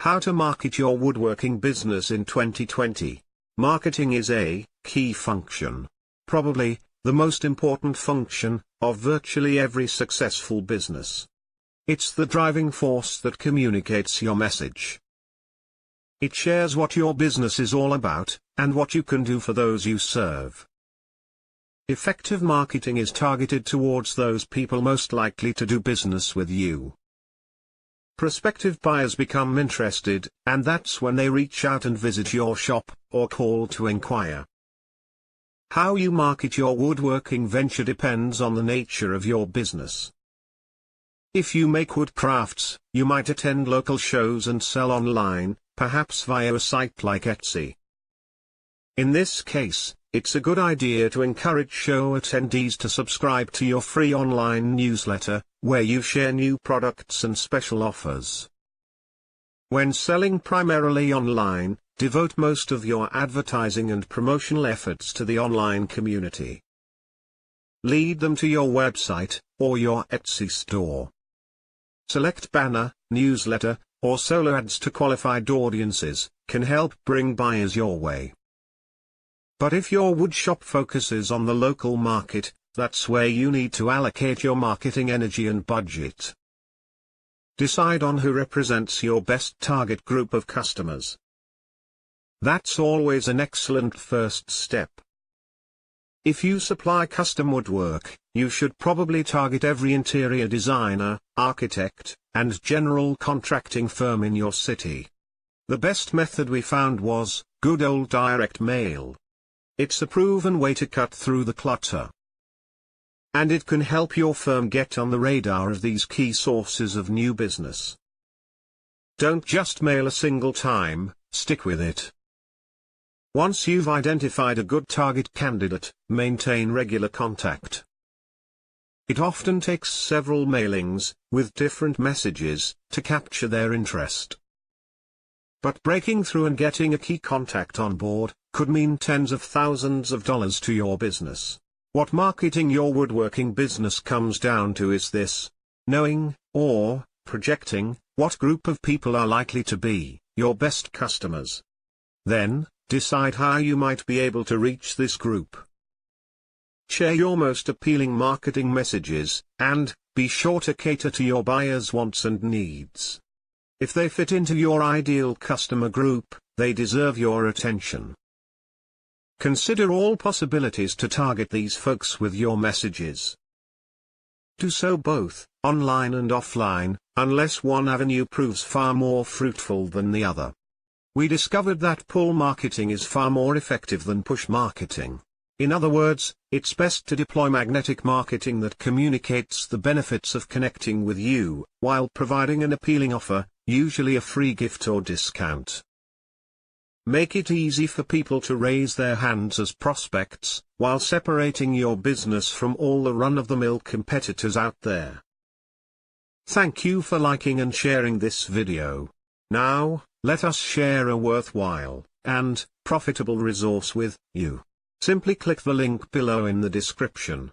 How to market your woodworking business in 2020. Marketing is a key function. Probably the most important function of virtually every successful business. It's the driving force that communicates your message. It shares what your business is all about, and what you can do for those you serve. Effective marketing is targeted towards those people most likely to do business with you. Prospective buyers become interested, and that's when they reach out and visit your shop, or call to inquire. How you market your woodworking venture depends on the nature of your business. If you make wood crafts, you might attend local shows and sell online, perhaps via a site like Etsy. In this case, it's a good idea to encourage show attendees to subscribe to your free online newsletter, where you share new products and special offers. When selling primarily online, devote most of your advertising and promotional efforts to the online community. Lead them to your website, or your Etsy store. Select banner, newsletter, or solo ads to qualified audiences, can help bring buyers your way. But if your woodshop focuses on the local market, that's where you need to allocate your marketing energy and budget. Decide on who represents your best target group of customers. That's always an excellent first step. If you supply custom woodwork, you should probably target every interior designer, architect, and general contracting firm in your city. The best method we found was good old direct mail. It's a proven way to cut through the clutter. And it can help your firm get on the radar of these key sources of new business. Don't just mail a single time, stick with it. Once you've identified a good target candidate, maintain regular contact. It often takes several mailings, with different messages, to capture their interest. But breaking through and getting a key contact on board could mean tens of thousands of dollars to your business. What marketing your woodworking business comes down to is this: knowing, or projecting, what group of people are likely to be your best customers. Then, decide how you might be able to reach this group. Share your most appealing marketing messages, and be sure to cater to your buyers' wants and needs. If they fit into your ideal customer group, they deserve your attention. Consider all possibilities to target these folks with your messages. Do so both, online and offline, unless one avenue proves far more fruitful than the other. We discovered that pull marketing is far more effective than push marketing. In other words, it's best to deploy magnetic marketing that communicates the benefits of connecting with you, while providing an appealing offer, usually a free gift or discount. Make it easy for people to raise their hands as prospects, while separating your business from all the run-of-the-mill competitors out there. Thank you for liking and sharing this video. Now, let us share a worthwhile and profitable resource with you. Simply click the link below in the description.